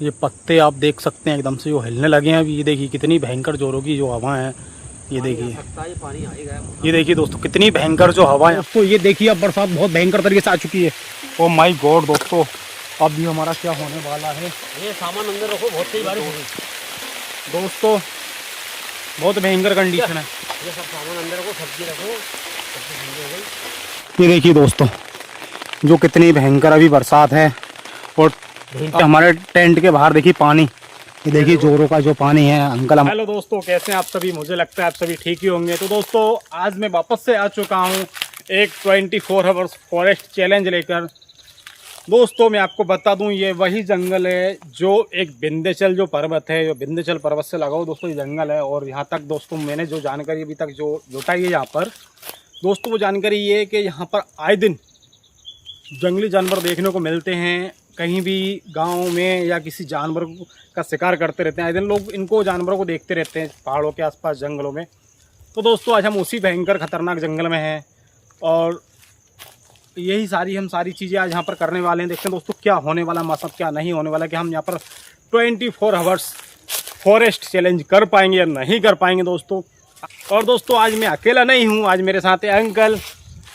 ये पत्ते आप देख सकते हैं एकदम से जो हिलने लगे हैं अभी। ये देखिए कितनी भयंकर जोरों की जो हवा है। ये देखिए, ये देखिए दोस्तों कितनी भयंकर जो हवा है। दोस्तों ये देखिए अब बरसात बहुत भयंकर तरीके से आ चुकी है। ओ माय गॉड दोस्तों, अब भी हमारा क्या होने वाला है। ये सामान अंदर रखो, बहुत तेज बारिश हो गई दोस्तों, बहुत भयंकर कंडीशन है। ये सब सामान अंदर रखो, सब्जी रखो, सब्जी ठंडी हो गई। ये देखिए दोस्तों जो कितनी भयंकर अभी बरसात है। और हमारे टेंट के बाहर देखिए पानी, ये देखिए जोरों का जो पानी है। अंकल हेलो दोस्तों, कैसे हैं आप सभी? मुझे लगता है आप सभी ठीक ही होंगे। तो दोस्तों आज मैं वापस से आ चुका हूं एक 24 आवर्स फॉरेस्ट चैलेंज लेकर। दोस्तों मैं आपको बता दूं, ये वही जंगल है जो एक विंध्याचल जो पर्वत है, जो विंध्याचल पर्वत से लगा हुआ दोस्तों ये जंगल है। और यहाँ तक दोस्तों मैंने जो जानकारी अभी तक जो जुटाई है यहाँ पर दोस्तों, वो जानकारी ये है कि यहाँ पर आए दिन जंगली जानवर देखने को मिलते हैं। कहीं भी गांव में या किसी जानवर का शिकार करते रहते हैं आए दिन लोग, इनको जानवरों को देखते रहते हैं पहाड़ों के आसपास जंगलों में। तो दोस्तों आज हम उसी भयंकर खतरनाक जंगल में हैं और यही सारी चीज़ें आज यहाँ पर करने वाले हैं। देखते हैं दोस्तों क्या होने वाला, मौसम क्या नहीं होने वाला, कि हम यहाँ पर 24 आवर्स फॉरेस्ट चैलेंज कर पाएंगे या नहीं कर पाएंगे दोस्तों। और दोस्तों आज मैं अकेला नहीं हूँ, आज मेरे साथ है अंकल।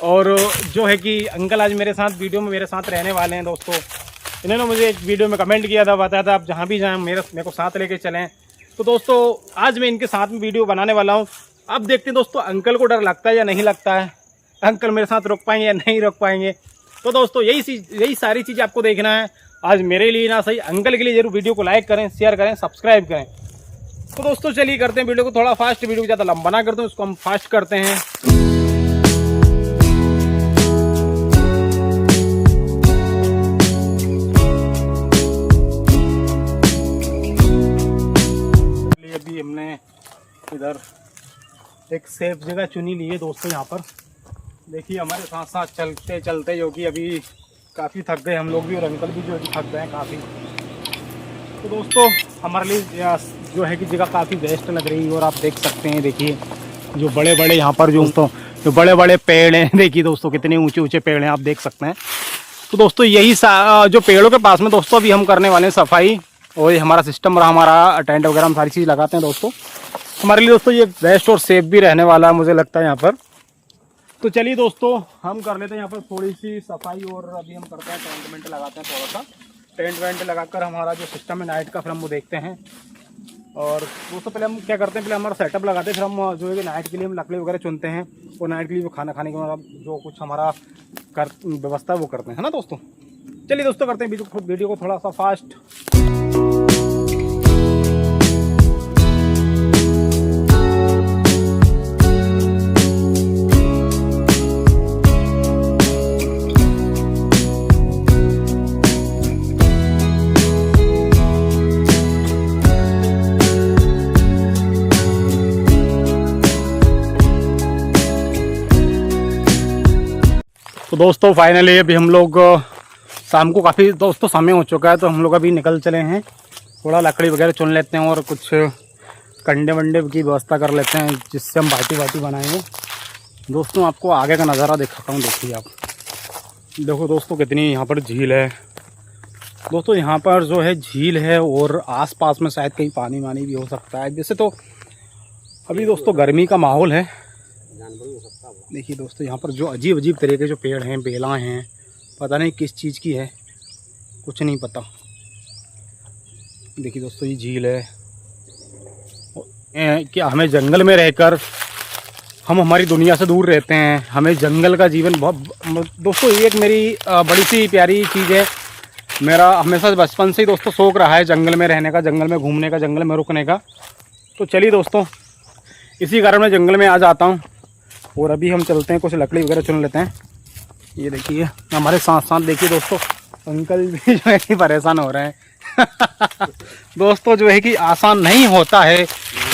और जो है कि अंकल आज मेरे साथ वीडियो में मेरे साथ रहने वाले हैं दोस्तों। इन्होंने मुझे एक वीडियो में कमेंट किया था, बताया था आप जहाँ भी जाएं मेरे को साथ लेके चलें। तो दोस्तों आज मैं इनके साथ में वीडियो बनाने वाला हूँ। अब देखते हैं दोस्तों अंकल को डर लगता है या नहीं लगता है, अंकल मेरे साथ रोक पाएंगे या नहीं रोक पाएंगे। तो दोस्तों यही सारी चीज़ें आपको देखना है। आज मेरे लिए ना सही, अंकल के लिए जरूर वीडियो को लाइक करें, शेयर करें, सब्सक्राइब करें। तो दोस्तों चलिए करते हैं वीडियो को थोड़ा फास्ट, वीडियो को ज़्यादा लंबा ना करते हैं, उसको हम फास्ट करते हैं। अभी हमने इधर एक सेफ जगह चुनी ली है दोस्तों। यहाँ पर देखिए हमारे साथ साथ चलते चलते जो कि अभी काफ़ी थक गए हम लोग भी, और अंकल भी जो थक गए हैं काफ़ी। तो दोस्तों हमारे लिए जो है कि जगह काफ़ी बेस्ट लग रही है। और आप देख सकते हैं, देखिए जो बड़े बड़े यहाँ पर जो बड़े बड़े पेड़ हैं, देखिए दोस्तों कितने ऊंचे ऊंचे पेड़ हैं आप देख सकते हैं। तो दोस्तों यही जो पेड़ों के पास में दोस्तों अभी हम करने वाले हैं सफाई। और ये हमारा सिस्टम रहा, हमारा टेंट वगैरह हम सारी चीज़ लगाते हैं दोस्तों। हमारे लिए दोस्तों ये बेस्ट और सेफ भी रहने वाला है मुझे लगता है यहाँ पर। तो चलिए दोस्तों हम कर लेते हैं यहाँ पर थोड़ी सी सफाई। और अभी हम करते हैं टेंट वेंट लगाते हैं, थोड़ा सा टेंट वेंट लगाकर हमारा जो सिस्टम है नाइट का फिर हम वो देखते हैं। और दोस्तों पहले हम क्या करते हैं, पहले हमारा सेटअप लगाते हैं, फिर हम जो है नाइट के लिए हम लकड़ी वगैरह चुनते हैं। और नाइट के लिए जो खाना खाने के जो कुछ हमारा व्यवस्था है वो करते हैं, है ना दोस्तों। चलिए दोस्तों करते हैं वीडियो को थोड़ा सा फास्ट। तो दोस्तों फाइनली अभी हम लोग शाम को काफ़ी दोस्तों समय हो चुका है, तो हम लोग अभी निकल चले हैं। थोड़ा लकड़ी वगैरह चुन लेते हैं और कुछ कंडे वंडे की व्यवस्था कर लेते हैं जिससे हम बाटी बनाएंगे। दोस्तों आपको आगे का नज़ारा दिखाता हूँ, देखिए आप देखो दोस्तों कितनी यहाँ पर झील है। दोस्तों यहाँ पर जो है झील है और आसपास में शायद कहीं पानी वानी भी हो सकता है। जैसे तो अभी दोस्तों गर्मी का माहौल है। देखिए दोस्तों यहाँ पर जो अजीब अजीब तरह के जो पेड़ हैं, बेला हैं, पता नहीं किस चीज़ की है, कुछ नहीं पता। देखिए दोस्तों ये झील है कि हमें जंगल में रहकर हम हमारी दुनिया से दूर रहते हैं। हमें जंगल का जीवन बहुत दोस्तों ये एक मेरी बड़ी सी प्यारी चीज़ है। मेरा हमेशा बचपन से ही दोस्तों शौक़ रहा है जंगल में रहने का, जंगल में घूमने का, जंगल में रुकने का। तो चलिए दोस्तों इसी कारण मैं जंगल में आ जाता हूँ। और अभी हम चलते हैं, कुछ लकड़ी वगैरह चुन लेते हैं। ये देखिए हमारे साथ साथ देखिए दोस्तों अंकल भी जो है कि परेशान हो रहे हैं। दोस्तों जो है कि आसान नहीं होता है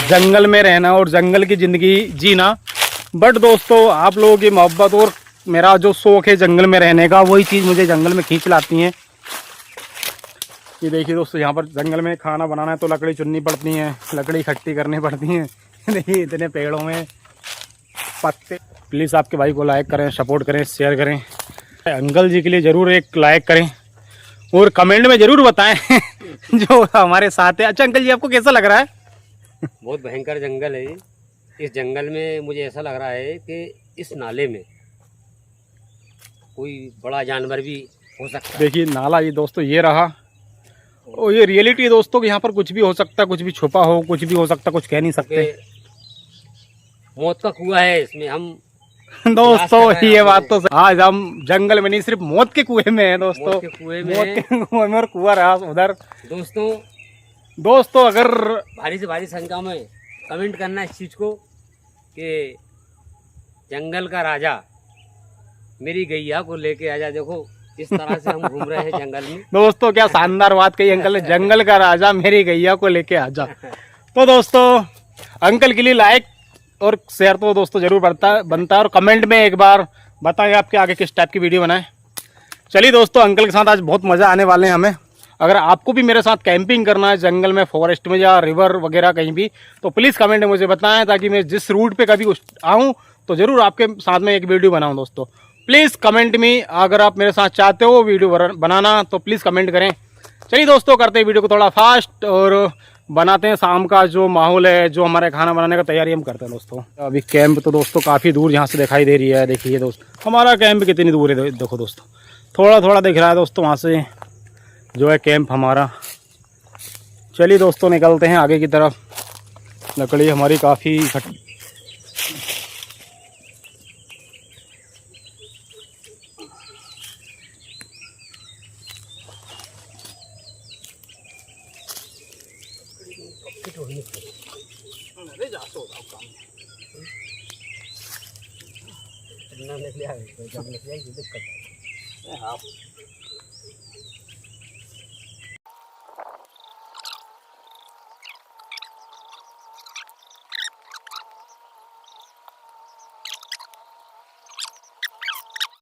जंगल में रहना और जंगल की ज़िंदगी जीना। बट दोस्तों आप लोगों की मोहब्बत और मेरा जो शौक़ है जंगल में रहने का, वही चीज़ मुझे जंगल में खींच लाती है। ये देखिए दोस्तों यहाँ पर जंगल में खाना बनाना है तो लकड़ी चुननी पड़ती है, लकड़ी इकट्ठी करनी पड़ती है। देखिए इतने पेड़ों में पत्ते। प्लीज़ आपके भाई को लाइक करें, सपोर्ट करें, शेयर करें। अंकल जी के लिए ज़रूर एक लाइक करें और कमेंट में ज़रूर बताएं जो हमारे साथ है। अच्छा अंकल जी, आपको कैसा लग रहा है? बहुत भयंकर जंगल है ये। इस जंगल में मुझे ऐसा लग रहा है कि इस नाले में कोई बड़ा जानवर भी हो सकता है। देखिए नाला ये दोस्तों ये रहा, और ये रियलिटी है दोस्तों कि यहाँ पर कुछ भी हो सकता है, कुछ भी छुपा हो, कुछ भी हो सकता, कुछ कह नहीं सकते। मौत का कुआं है, इसमें हम दोस्तों ये बात तो आज हम जंगल में नहीं, सिर्फ मौत के कुएं में है दोस्तों। मौत के कुएं में, मौत के कुएं में, और कुआं रहा उधर। दोस्तों अगर भारी से भारी संख्या में कमेंट करना इस चीज को कि जंगल का राजा मेरी गैया को लेके आजा। देखो इस तरह से हम घूम रहे हैं जंगल में। दोस्तों क्या शानदार बात कही अंकल ने, जंगल का राजा मेरी गैया को लेके आजा। तो दोस्तों अंकल के लिए लाइक और शेयर तो दोस्तों जरूर बनता है, और कमेंट में एक बार बताएं आपके आगे किस टाइप की वीडियो बनाएं। चलिए दोस्तों, अंकल के साथ आज बहुत मज़ा आने वाले हैं हमें। अगर आपको भी मेरे साथ कैंपिंग करना है जंगल में, फॉरेस्ट में या रिवर वगैरह कहीं भी, तो प्लीज़ कमेंट में मुझे बताएं, ताकि मैं जिस रूट पे कभी आऊँ तो ज़रूर आपके साथ में एक वीडियो बनाऊँ। दोस्तों प्लीज़ कमेंट में, अगर आप मेरे साथ चाहते हो वीडियो बनाना तो प्लीज़ कमेंट करें। चलिए दोस्तों, करते हैं वीडियो को थोड़ा फास्ट और बनाते हैं शाम का जो माहौल है, जो हमारे खाना बनाने का तैयारी हम करते हैं। दोस्तों अभी कैंप तो दोस्तों काफ़ी दूर यहाँ से दिखाई दे रही है। देखिए दोस्तों हमारा कैंप कितनी दूर है, देखो दोस्तों थोड़ा थोड़ा दिख रहा है दोस्तों वहाँ से जो है कैंप हमारा। चलिए दोस्तों निकलते हैं आगे की तरफ। लकड़ी हमारी काफ़ी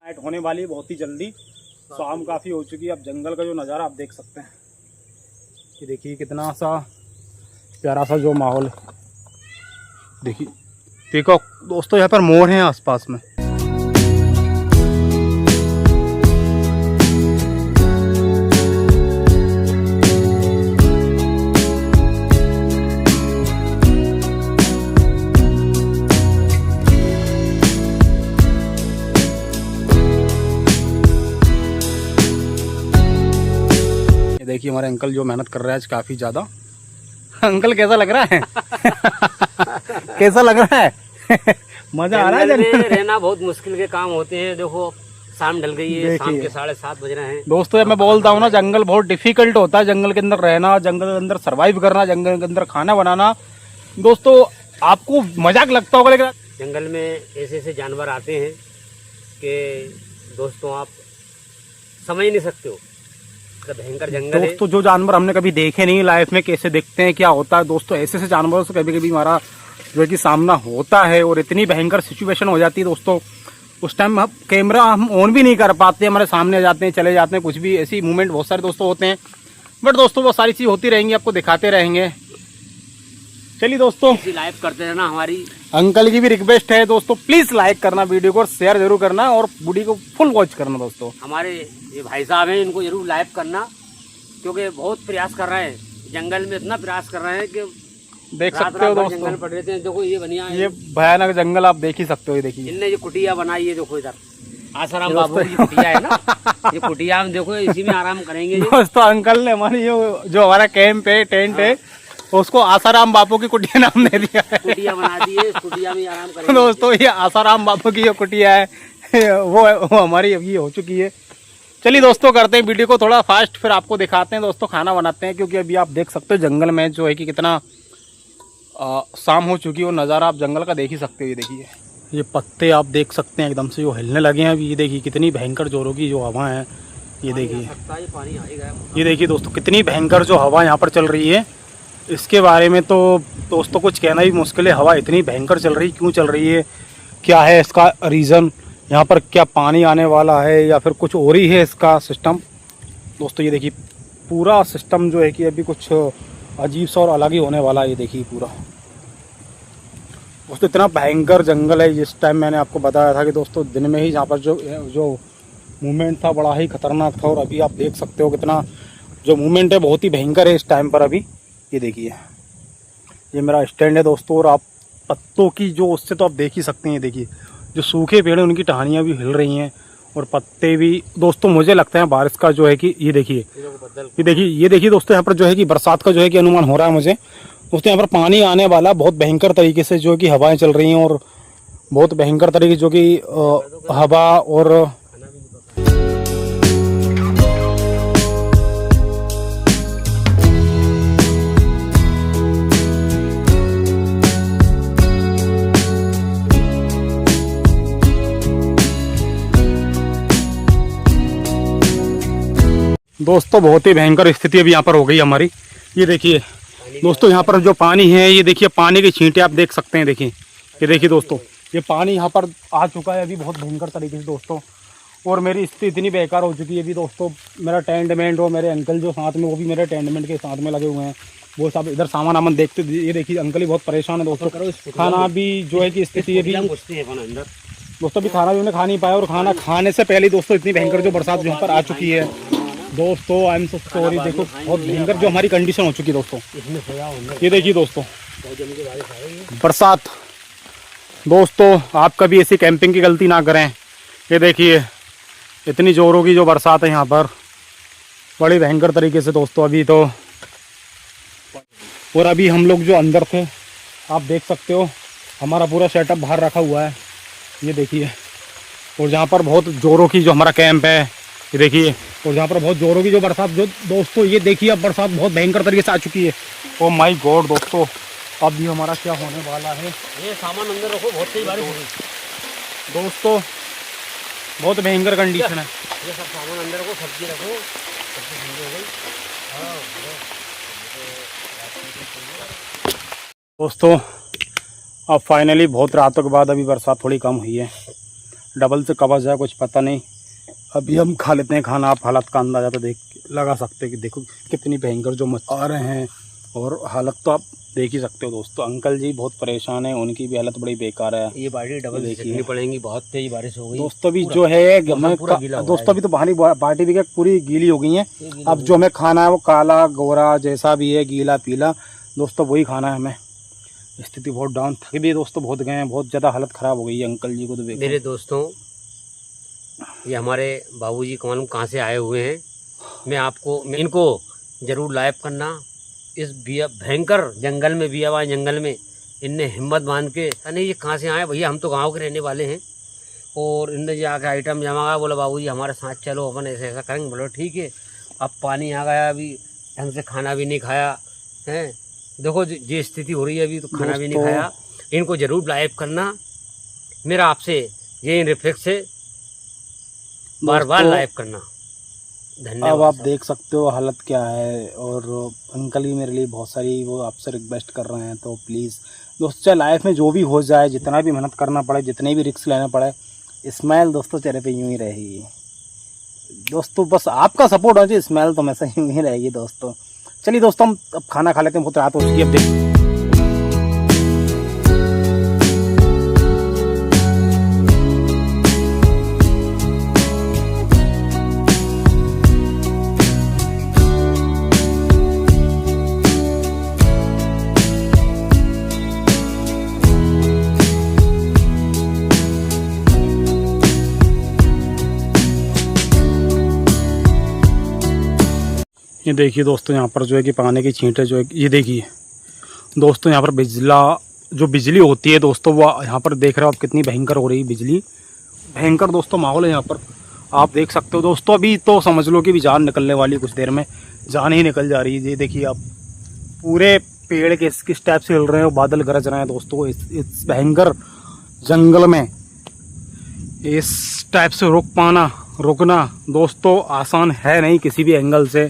नाइट होने वाली है बहुत ही जल्दी। शाम काफ़ी हो चुकी है। अब जंगल का जो नज़ारा आप देख सकते हैं, ये देखिए कितना सा प्यारा सा जो माहौल है। देखिए देखो दोस्तों यहाँ पर मोर हैं आसपास में। देखिए हमारे अंकल जो मेहनत कर रहे हैं आज काफ़ी ज़्यादा। अंकल कैसा लग रहा है? कैसा लग रहा है? मजा आ रहा है? जंगल में रहना बहुत मुश्किल के काम होते हैं। देखो शाम ढल गई है, शाम के 7:30 बज रहे हैं। दोस्तों मैं बोलता हूँ ना, जंगल बहुत डिफिकल्ट होता है। जंगल के अंदर रहना, जंगल के अंदर सरवाइव करना, जंगल के अंदर खाना बनाना। दोस्तों आपको मजाक लगता होगा, लेकिन जंगल में ऐसे ऐसे जानवर आते हैं कि दोस्तों आप समझ नहीं सकते हो, भयंकर जंगल है। दोस्तों जो जानवर हमने कभी देखे नहीं लाइफ में, कैसे दिखते हैं, क्या होता है दोस्तों, ऐसे ऐसे जानवरों से कभी कभी हमारा जो है कि सामना होता है, और इतनी भयंकर सिचुएशन हो जाती है दोस्तों। उस टाइम हम कैमरा हम ऑन भी नहीं कर पाते, हमारे सामने आ जाते हैं, चले जाते हैं, कुछ भी ऐसी मूवमेंट बहुत सारे दोस्तों होते हैं। बट दोस्तों वो सारी चीज़ होती रहेंगी, आपको दिखाते रहेंगे। चलिए दोस्तों लाइक करते रहना। हमारी अंकल की भी रिक्वेस्ट है दोस्तों, प्लीज लाइक करना वीडियो को, और शेयर जरूर करना, और वीडियो को फुल वॉच करना। दोस्तों हमारे ये भाई साहब हैं, इनको जरूर लाइक करना, क्योंकि बहुत प्रयास कर रहे हैं जंगल में, इतना प्रयास कर रहे हैं कि देख सकते हो दोस्तों जंगल पड़ रहे थे। देखो ये बनिया ये भयानक जंगल आप देख ही सकते हो। ये देखिए इनने ये कुटिया बनाई है, देखो इधर आसाराम बाबू की कुटिया है ना। ये कुटिया में देखो, इसी में आराम करेंगे दोस्तों। अंकल ने हमारी जो हमारा कैंप है, टेंट है, उसको आसाराम बापू की कुटिया नाम दे दिया है। कुटिया बना दी है, इस कुटिया में आराम करेंगे। दोस्तों ये आसाराम बापू की जो कुटिया है वो हमारी अभी हो चुकी है। चलिए दोस्तों करते हैं वीडियो को थोड़ा फास्ट, फिर आपको दिखाते हैं दोस्तों खाना बनाते हैं, क्योंकि अभी आप देख सकते हो जंगल में जो है कि कितना शाम हो चुकी है, और नज़ारा आप जंगल का देख ही सकते हो। ये देखिए ये पत्ते आप देख सकते हैं एकदम से जो हिलने लगे हैं अभी। ये देखिए कितनी भयंकर जोरों की जो हवा है। ये देखिए, ये देखिए दोस्तों कितनी भयंकर जो हवा यहाँ पर चल रही है। इसके बारे में तो दोस्तों कुछ कहना भी मुश्किल है। हवा इतनी भयंकर चल रही, क्यों चल रही है, क्या है इसका रीज़न, यहाँ पर क्या पानी आने वाला है या फिर कुछ और ही है इसका सिस्टम। दोस्तों ये देखिए पूरा सिस्टम जो है कि अभी कुछ अजीब सा और अलग ही होने वाला है। ये देखिए पूरा दोस्तों इतना भयंकर जंगल है। जिस टाइम मैंने आपको बताया था कि दोस्तों दिन में ही यहाँ पर जो मूवमेंट था बड़ा ही खतरनाक था, और अभी आप देख सकते हो कितना जो मूवमेंट है बहुत ही भयंकर है इस टाइम पर अभी। ये देखिए, ये मेरा स्टैंड है दोस्तों, और आप पत्तों की जो उससे तो आप देख ही सकते हैं। देखिए जो सूखे पेड़ हैं उनकी टहनियाँ भी हिल रही हैं और पत्ते भी। दोस्तों मुझे लगता है बारिश का जो है कि ये देखिए दोस्तों, यहाँ पर जो है कि बरसात का जो है कि अनुमान हो रहा है मुझे दोस्तों। यहाँ पर पानी आने वाला बहुत भयंकर तरीके से, जो कि हवाएं चल रही हैं और बहुत भयंकर तरीके जो कि हवा और दोस्तों बहुत ही भयंकर स्थिति अभी यहाँ पर हो गई हमारी। ये देखिए दोस्तों, यहाँ पर जो पानी है, ये देखिए पानी की छींटे आप देख सकते हैं। देखिए ये देखिए दोस्तों, ये पानी यहाँ पर आ चुका है अभी बहुत भयंकर तरीके से दोस्तों। और मेरी स्थिति इतनी बेकार हो चुकी है अभी दोस्तों। मेरा टेंटमेंट और मेरे अंकल जो साथ में, वो भी मेरे टेंटमेंट के साथ में लगे हुए हैं। वो सब इधर सामान आमन देखते, ये देखिए अंकल ही बहुत परेशान है दोस्तों। खाना भी जो है कि स्थिति अभी दोस्तों, अभी खाना भी उन्हें खा नहीं पाया, और खाना खाने से पहले दोस्तों इतनी भयंकर जो बरसात यहाँ पर आ चुकी है दोस्तों। I am so sorry. देखो बहुत भयंकर जो हमारी कंडीशन हो चुकी है दोस्तों। ये देखिए दोस्तों बरसात। दोस्तों आप कभी ऐसी कैंपिंग की गलती ना करें। ये देखिए इतनी जोरों की जो बरसात है यहाँ पर, बड़ी भयंकर तरीके से दोस्तों अभी तो। और अभी हम लोग जो अंदर थे, आप देख सकते हो हमारा पूरा सेटअप बाहर रखा हुआ है। ये देखिए, और जहाँ पर बहुत जोरों की जो हमारा कैंप है, ये देखिए, और जहाँ पर बहुत जोरों की जो बरसात जो दोस्तों, ये देखिए अब बरसात बहुत भयंकर तरीके से आ चुकी है। ओ माय गॉड दोस्तों, अब भी हमारा क्या होने वाला है। ये सामान अंदर रखो, बहुत तेज बारिश हो गई दोस्तों, बहुत भयंकर कंडीशन है। ये सब सामान अंदर रखो, सब्जी रखो, सब्जी ठंडी हो गई। दोस्तों अब फाइनली बहुत रातों के बाद अभी बरसात थोड़ी कम हुई है। डबल से कब आ जाए कुछ पता नहीं। अभी हम खा लेते हैं खाना। आप हालत का अंदाजा तो देख लगा सकते हैं कि देखो कितनी भयंकर जो आ रहे हैं, और हालत तो आप देख ही सकते हो दोस्तों। अंकल जी बहुत परेशान है, उनकी भी हालत बड़ी बेकार है। ये बाल्टी डबल देखनी पड़ेंगी, बहुत तेज बारिश हो गई दोस्तों। अभी जो है दोस्तों, अभी तो बाहरी बाल्टी भी पूरी गीली हो गई है। अब जो हमें खाना है वो काला गोरा जैसा भी है, गीला पीला दोस्तों, वही खाना है हमें। स्थिति बहुत डाउन, थक भी दोस्तों बहुत गए हैं, बहुत ज़्यादा हालत ख़राब हो गई है अंकल जी को तो। मेरे दोस्तों, ये हमारे बाबूजी मालूम कहाँ से आए हुए हैं। मैं आपको इनको ज़रूर लाइव करना। इस भयंकर जंगल में, बियावा जंगल में इनने हिम्मत बांध के, नहीं ये कहाँ से आए भैया, हम तो गांव के रहने वाले हैं, और इनने जो आके आइटम जमा गया, बोला बाबूजी हमारे साथ चलो, अपन ऐसे ऐसा करेंगे। बोलो ठीक है। अब पानी आ गया, अभी ढंग से खाना भी नहीं खाया है। देखो जो स्थिति हो रही है अभी, तो खाना भी नहीं खाया। इनको ज़रूर लाइव करना। मेरा आपसे ये रिफ्लेक्स है, बार बार लाइव करना। धन्यवाद। अब आप देख सकते हो हालत क्या है, और अंकल ही मेरे लिए बहुत सारी वो आपसे रिक्वेस्ट कर रहे हैं, तो प्लीज़ दोस्तों चाहे लाइफ में जो भी हो जाए, जितना भी मेहनत करना पड़े, जितने भी रिस्क लेना पड़े, स्माइल दोस्तों चेहरे पे यूँ ही रहेगी दोस्तों। बस आपका सपोर्ट होना चाहिए, स्माइल तो हमेशा यूँ ही रहेगी दोस्तों। चलिए दोस्तों हम अब खाना खा लेते हैं, बहुत रात हो चुकी है। अब देखिए ये देखिए दोस्तों, यहाँ पर जो है कि पानी की छींटे जो है, ये देखिए दोस्तों, यहाँ पर बिजली होती है दोस्तों, वो यहाँ पर देख रहे हो आप कितनी भयंकर हो रही है बिजली। भयंकर दोस्तों माहौल है यहाँ पर, आप देख सकते हो दोस्तों। अभी तो समझ लो कि भी जान निकलने वाली है, कुछ देर में जान ही निकल जा रही है। ये देखिए आप पूरे पेड़ किस टाइप से हिल रहे हैं, बादल गरज रहे हैं दोस्तों। इस भयंकर जंगल में इस टाइप से रुकना दोस्तों आसान है नहीं किसी भी एंगल से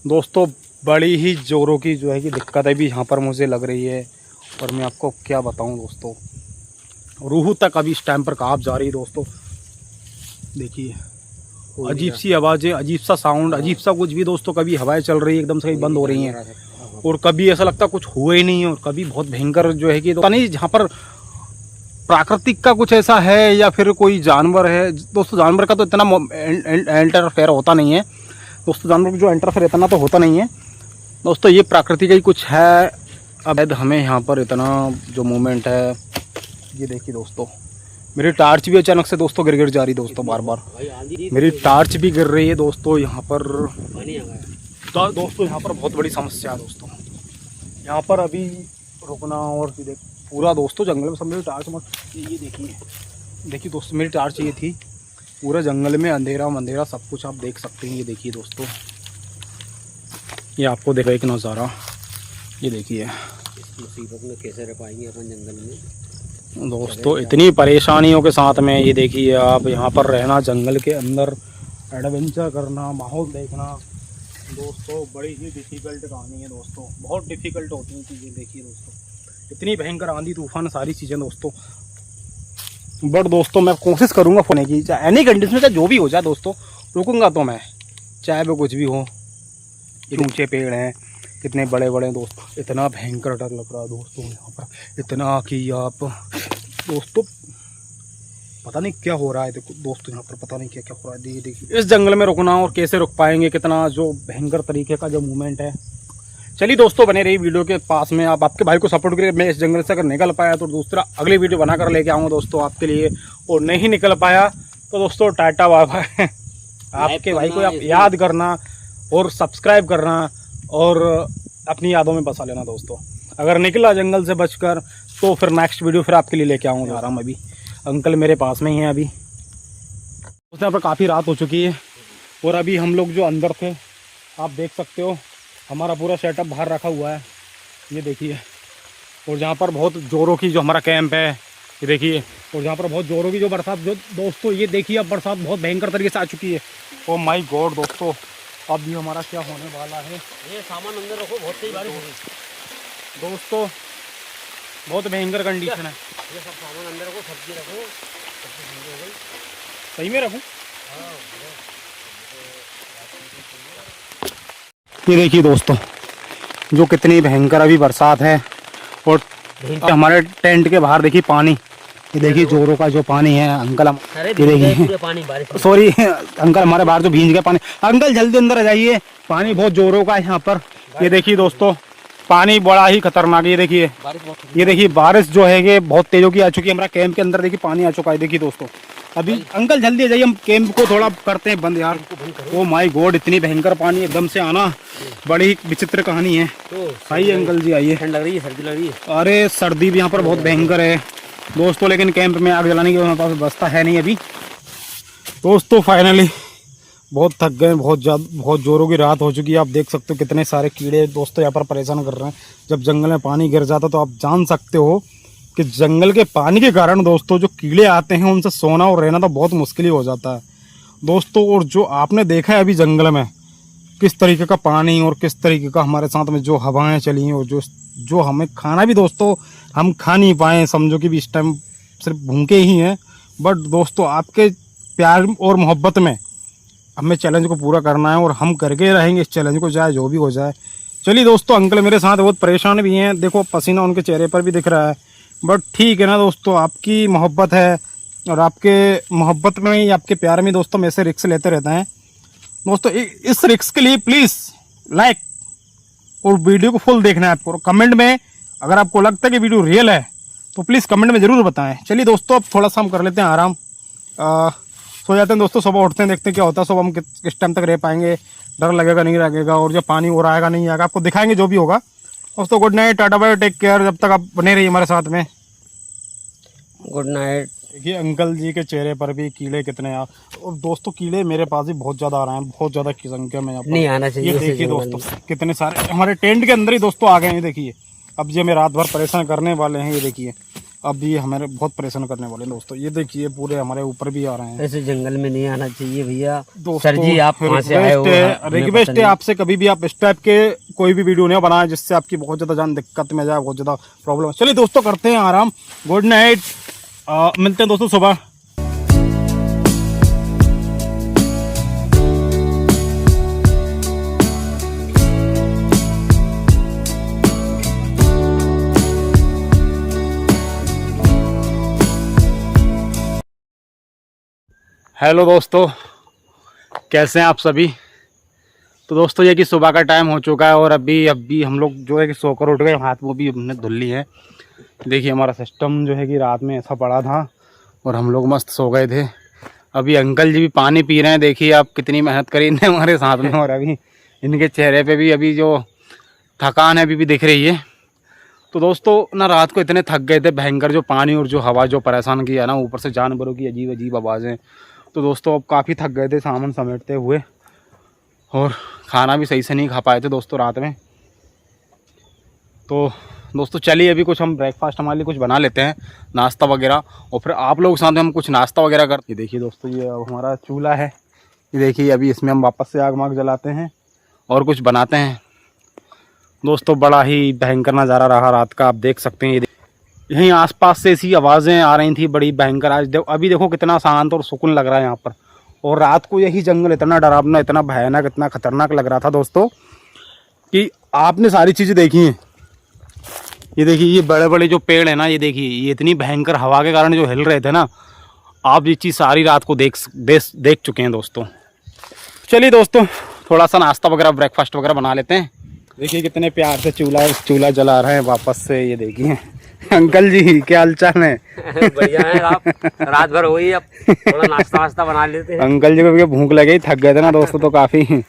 दोस्तों। बड़ी ही जोरों की जो है कि दिक्कतें भी यहाँ पर मुझे लग रही है, और मैं आपको क्या बताऊँ दोस्तों, रूह तक अभी इस टाइम पर काँप जा रही है दोस्तों। देखिए अजीब सी आवाज़ें, अजीब सा साउंड, अजीब सा कुछ भी दोस्तों। कभी हवाएं चल रही है एकदम से, कभी बंद हो रही हैं, और कभी ऐसा लगता कुछ हुआ ही नहीं है, और कभी बहुत भयंकर जो है कि तो नहीं, जहाँ पर प्राकृतिक का कुछ ऐसा है या फिर कोई जानवर है दोस्तों। जानवर का तो इतना इंटरफेयर होता नहीं है दोस्तों जानवर जो इंटरफेयर इतना तो होता नहीं है दोस्तों, ये प्रकृति का ही कुछ है। अब हमें यहाँ पर इतना जो मूवमेंट है, ये देखिए दोस्तों, मेरी टार्च भी अचानक से दोस्तों गिर जा रही दोस्तों, बार बार मेरी टार्च भी गिर रही है दोस्तों। यहाँ पर दोस्तों यहाँ पर बहुत बड़ी समस्या है दोस्तों। यहाँ पर अभी रुकना और देख पूरा दोस्तों जंगल में सब मेरी टार्च ये देखिए दोस्तों, मेरी टार्च ये थी, पूरा जंगल में अंधेरा मंधेरा सब कुछ आप देख सकते हैं। ये देखिए दोस्तों, ये आपको देखा एक नज़ारा, ये देखिए। इस मुसीबत में कैसे रह पाएंगे अपन जंगल में दोस्तों, इतनी परेशानियों के साथ में ये देखिए आप, यहाँ पर रहना, जंगल के अंदर एडवेंचर करना, माहौल देखना दोस्तों, बड़ी ही डिफ़िकल्ट कहानी है दोस्तों, बहुत डिफ़िकल्ट होती हैं चीज़ें। देखिए दोस्तों, इतनी भयंकर आंधी तूफान सारी चीज़ें दोस्तों, बट दोस्तों मैं कोशिश करूँगा फोने की, चाहे एनी कंडीशन में, चाहे जो भी हो जाए दोस्तों, रुकूंगा तो मैं, चाहे वो कुछ भी हो। ऊंचे पेड़ हैं, कितने बड़े बड़े दोस्तों, इतना भयंकर डर लग रहा है दोस्तों यहाँ पर, इतना कि आप दोस्तों पता नहीं क्या हो रहा है। देखो दोस्तों यहाँ पर पता नहीं क्या क्या हो रहा है। देखिए इस जंगल में रुकना और कैसे रुक पाएंगे, कितना जो भयंकर तरीके का जो मूवमेंट है। चलिए दोस्तों बने रही वीडियो के पास में, आप आपके भाई को सपोर्ट करिए। मैं इस जंगल से अगर निकल पाया तो दूसरा अगली वीडियो बनाकर लेके आऊँगा दोस्तों आपके लिए, और नहीं निकल पाया तो दोस्तों टाटा बाय बाय। आपके भाई को आप याद करना और सब्सक्राइब करना और अपनी यादों में बसा लेना दोस्तों। अगर निकला जंगल से बचकर तो फिर नेक्स्ट वीडियो फिर आपके लिए लेके आऊँगा आराम। अभी अंकल मेरे पास में ही हैं, अभी उस यहाँ पर काफ़ी रात हो चुकी है और अभी हम लोग जो अंदर थे आप देख सकते हो, हमारा पूरा सेटअप बाहर रखा हुआ है, ये देखिए। और जहाँ पर बहुत ज़ोरों की जो हमारा कैंप है, ये देखिए। और जहाँ पर बहुत ज़ोरों की जो बरसात जो दोस्तों, ये देखिए अब बरसात बहुत भयंकर तरीके से आ चुकी है। ओ माय गॉड दोस्तों, अब भी हमारा क्या होने वाला है। ये सामान अंदर रखो, बहुत तेज बारिश होगी दोस्तों, बहुत भयंकर कंडीशन है। ये सब सामान अंदर रखो, सब्जी रखो, सब्जी ठंडी हो गई। सही में रखूँ? ये देखिए दोस्तों, जो कितनी भयंकर अभी बरसात है और हमारे टेंट के बाहर देखिए पानी, ये देखिए जोरों का जो पानी है। अंकल हम ये देखिए, सॉरी अंकल हमारे बाहर जो भींज गया पानी। अंकल जल्दी अंदर आ जाइए, पानी बहुत जोरों का है यहाँ पर। ये देखिए दोस्तों, पानी बड़ा ही खतरनाक है। ये देखिए बारिश जो है ये बहुत तेजों की आ चुकी है। हमारा कैंप के अंदर देखिए पानी आ चुका है। देखिए दोस्तों, अभी अंकल जल्दी आ जाइए, हम कैंप को थोड़ा करते हैं बंद यार। ओ माय गॉड, इतनी भयंकर पानी एकदम से आना, बड़ी विचित्र कहानी है। आइए अंकल जी आइए। ठंड लग रही है, सर्दी लग रही है। अरे सर्दी भी यहाँ पर बहुत भयंकर है दोस्तों, लेकिन कैंप में आग जलाने की हमारे पास व्यवस्था है नहीं अभी दोस्तों। फाइनली बहुत थक गए, बहुत जोरों की रात हो चुकी है। आप देख सकते हो कितने सारे कीड़े दोस्तों यहाँ पर परेशान कर रहे हैं। जब जंगल में पानी गिर जाता तो आप जान सकते हो कि जंगल के पानी के कारण दोस्तों जो कीड़े आते हैं उनसे सोना और रहना तो बहुत मुश्किल ही हो जाता है दोस्तों। और जो आपने देखा है अभी जंगल में किस तरीके का पानी और किस तरीके का हमारे साथ में जो हवाएं चली और जो हमें खाना भी दोस्तों हम खा नहीं पाए, समझो कि भी इस टाइम सिर्फ भूखे ही हैं। बट दोस्तों आपके प्यार और मोहब्बत में हमें चैलेंज को पूरा करना है और हम करके रहेंगे इस चैलेंज को, चाहे जो भी हो जाए। चलिए दोस्तों, अंकल मेरे साथ बहुत परेशान भी हैं, देखो पसीना उनके चेहरे पर भी दिख रहा है। बट ठीक है ना दोस्तों, आपकी मोहब्बत है और आपके मोहब्बत में ही, आपके प्यार में दोस्तों हम ऐसे रिस्क लेते रहते हैं दोस्तों। इस रिस्क के लिए प्लीज़ लाइक और वीडियो को फुल देखना है आपको। कमेंट में अगर आपको लगता है कि वीडियो रियल है तो प्लीज़ कमेंट में ज़रूर बताएं। चलिए दोस्तों, अब थोड़ा सा हम कर लेते हैं आराम, सो जाते हैं दोस्तों। सुबह उठते हैं, देखते हैं क्या होता है, सुबह हम किस टाइम तक रह पाएंगे, डर लगेगा नहीं लगेगा, और जब पानी और आएगा नहीं आएगा आपको दिखाएंगे जो भी होगा दोस्तों। Good night, tata bye, take care. जब तक आप बने रहिए हमारे साथ में, गुड नाइट। देखिए अंकल जी के चेहरे पर भी कीड़े कितने और दोस्तों कीड़े मेरे पास भी बहुत ज़्यादा आ रहे हैं, बहुत ज़्यादा की संख्या में। नहीं आना चाहिए। ये देखिए दोस्तों कितने सारे हमारे टेंट के अंदर ही दोस्तों आ गए हैं। देखिए अब ये हमें रात भर परेशान करने वाले हैं। ये देखिए अब ये हमारे बहुत परेशान करने वाले हैं दोस्तों। ये देखिए पूरे हमारे ऊपर भी आ रहे हैं। ऐसे जंगल में नहीं आना चाहिए भैया। दोस्तों सर जी आप कहाँ से आए हो? रिक्वेस्ट है आपसे, कभी भी आप इस टाइप के कोई भी वीडियो नहीं बनाए जिससे आपकी बहुत ज़्यादा जान दिक्कत में जाए, बहुत ज़्यादा प्रॉब्लम। चलिए दोस्तों करते हैं आराम, गुड नाइट, मिलते हैं दोस्तों सुबह। हेलो दोस्तों, कैसे हैं आप सभी? तो दोस्तों ये कि सुबह का टाइम हो चुका है और अभी हम लोग जो है कि सोकर उठ गए, हाथ वो भी हमने धुल ली है। देखिए हमारा सिस्टम जो है कि रात में ऐसा पड़ा था और हम लोग मस्त सो गए थे। अभी अंकल जी भी पानी पी रहे हैं, देखिए आप कितनी मेहनत करी इन्हें हमारे साथ में, और अभी इनके चेहरे पे भी अभी जो थकान है अभी भी दिख रही है। तो दोस्तों ना रात को इतने थक गए थे, भयंकर जो पानी और जो हवा जो परेशान किया ना, ऊपर से जानवरों की अजीब अजीब आवाज़ें। तो दोस्तों अब काफ़ी थक गए थे सामान समेटते हुए, और खाना भी सही से नहीं खा पाए थे दोस्तों रात में। तो दोस्तों चलिए अभी कुछ हम ब्रेकफास्ट हमारे लिए कुछ बना लेते हैं, नाश्ता वगैरह, और फिर आप लोगों के साथ में हम कुछ नाश्ता वगैरह करते। ये देखिए दोस्तों ये हमारा चूल्हा है, ये देखिए अभी इसमें हम वापस से आग माग जलाते हैं और कुछ बनाते हैं। दोस्तों बड़ा ही भयंकर नज़ारा रहा रात का, आप देख सकते हैं। यहीं आसपास से ऐसी आवाज़ें आ रही थी बड़ी भयंकर। आज अभी देखो कितना शांत और सुकून लग रहा है यहाँ पर, और रात को यही जंगल इतना डरावना, इतना भयानक, इतना खतरनाक लग रहा था दोस्तों कि आपने सारी चीज़ें देखी हैं। ये देखिए ये बड़े बड़े जो पेड़ है ना, ये देखिए ये इतनी भयंकर हवा के कारण जो हिल रहे थे ना, आप ये चीज़ सारी रात को देख चुके हैं दोस्तों। चलिए दोस्तों थोड़ा सा नाश्ता वगैरह ब्रेकफास्ट वगैरह बना लेते हैं। देखिए कितने प्यार से चूल्हा जला रहे हैं वापस से। ये देखिए अंकल जी क्या हालचाल है? बढ़िया है। आप रात भर हुई, अब थोड़ा नाश्ता वास्ता बना लेते हैं। अंकल जी को भी भूख लगी, थक गए थे ना दोस्तों तो काफ़ी।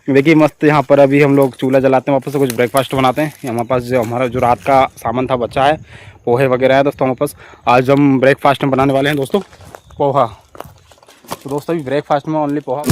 देखिए मस्त यहाँ पर अभी हम लोग चूल्हा जलाते हैं, वापस से कुछ ब्रेकफास्ट बनाते हैं। हमारे पास जो हमारा जो रात का सामान था बचा है, पोहे वगैरह है दोस्तों हमारे पास। आज हम ब्रेकफास्ट में बनाने वाले हैं दोस्तों पोहा। तो दोस्तों अभी ब्रेकफास्ट में ओनली पोहा।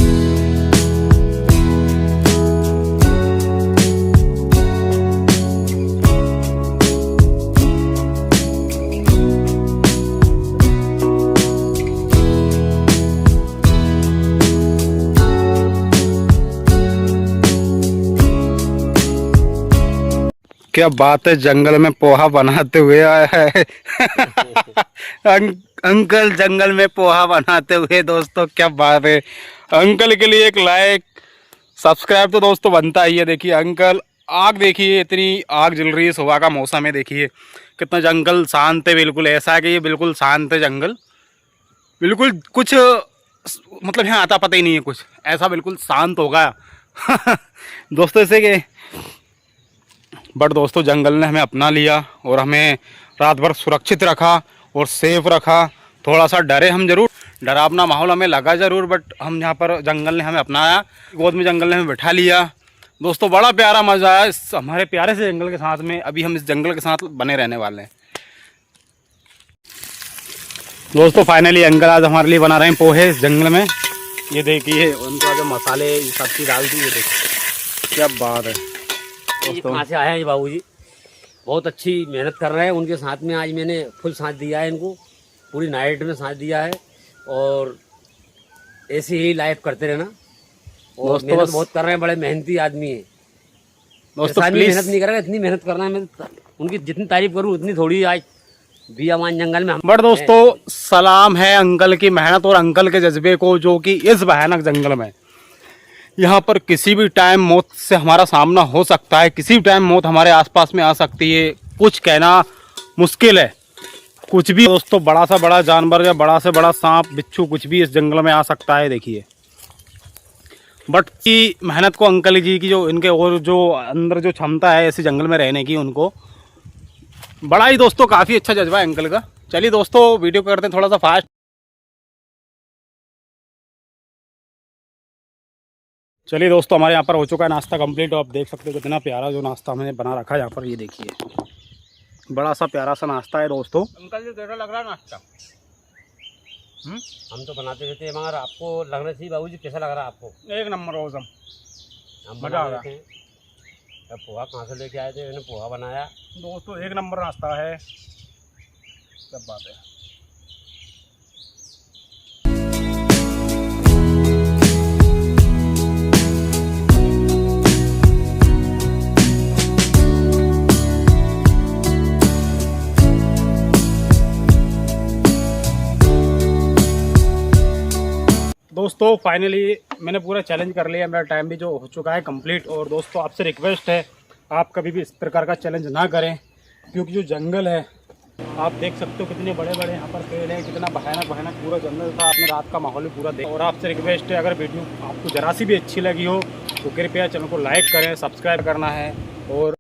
क्या बात है, जंगल में पोहा बनाते हुए आया है। अंकल जंगल में पोहा बनाते हुए दोस्तों, क्या बात है। अंकल के लिए एक लाइक सब्सक्राइब तो दोस्तों बनता ही है। देखिए अंकल आग, देखिए इतनी आग जल रही है, सुबह का मौसम है, देखिए कितना जंगल शांत है। बिल्कुल ऐसा है कि ये बिल्कुल शांत है जंगल, बिल्कुल कुछ मतलब यहाँ आता पता ही नहीं है कुछ, ऐसा बिल्कुल शांत होगा। दोस्तों ऐसे कि बट दोस्तों जंगल ने हमें अपना लिया और हमें रात भर सुरक्षित रखा और सेफ रखा। थोड़ा सा डरे हम जरूर, डरावना माहौल हमें लगा ज़रूर, बट हम यहाँ पर जंगल ने हमें अपनाया, गोद में जंगल ने हमें बैठा लिया। दोस्तों बड़ा प्यारा मज़ा आया इस हमारे प्यारे से जंगल के साथ में। अभी हम इस जंगल के साथ बने रहने वाले हैं दोस्तों। फाइनली अंकल आज हमारे लिए बना रहे हैं पोहे इस जंगल में। ये देखिए उनका जो मसाले सब्जी डालती है, देखिए क्या बात है। ये कहाँ से आए हैं बाबूजी, बहुत अच्छी मेहनत कर रहे हैं। उनके साथ में आज मैंने फुल साथ दिया है इनको, पूरी नाइट में साथ दिया है, और ऐसे ही लाइफ करते रहना। और मेहनत बहुत कर रहे हैं, बड़े मेहनती आदमी है दोस्तों। मेहनत नहीं करेगा, इतनी मेहनत करना है। मैं उनकी जितनी तारीफ करूँ उतनी थोड़ी। आज भी अमान जंगल में हम बट दोस्तों सलाम है अंकल की मेहनत और अंकल के जज्बे को, जो कि इस भयानक जंगल में यहाँ पर किसी भी टाइम मौत से हमारा सामना हो सकता है, किसी भी टाइम मौत हमारे आसपास में आ सकती है, कुछ कहना मुश्किल है। कुछ भी दोस्तों, बड़ा सा बड़ा जानवर या बड़ा से बड़ा सांप बिच्छू कुछ भी इस जंगल में आ सकता है। देखिए बट की मेहनत को अंकल जी की जो इनके और जो अंदर जो क्षमता है ऐसे जंगल में रहने की, उनको बड़ा ही दोस्तों काफ़ी अच्छा जज्बा है अंकल का। चलिए दोस्तों वीडियो करते हैं थोड़ा सा फास्ट। चलिए दोस्तों हमारे यहाँ पर हो चुका है नाश्ता कंप्लीट, और आप देख सकते हो कितना प्यारा जो नाश्ता हमने बना रखा है यहाँ पर। ये देखिए बड़ा सा प्यारा सा नाश्ता है दोस्तों। अंकल जी कैसा लग रहा है नाश्ता? हम तो बनाते रहते हैं, मगर आपको लगना चाहिए बाबूजी, कैसा लग रहा है आपको? एक नंबर रोज़ हम बना रहे थे। अब पोहा कहाँ से लेके आए थे, मैंने पोहा बनाया दोस्तों, एक नंबर नाश्ता है, सब बात है। दोस्तों फाइनली मैंने पूरा चैलेंज कर लिया, मेरा टाइम भी जो हो चुका है कंप्लीट। और दोस्तों आपसे रिक्वेस्ट है, आप कभी भी इस प्रकार का चैलेंज ना करें, क्योंकि जो जंगल है आप देख सकते हो कितने बड़े बड़े यहाँ पर पेड़ हैं, कितना भयानक पूरा जंगल था। आपने रात का माहौल भी पूरा देखा। और आपसे रिक्वेस्ट है, अगर वीडियो आपको ज़रा सी भी अच्छी लगी हो तो कृपया चैनल को लाइक करें, सब्सक्राइब करना है और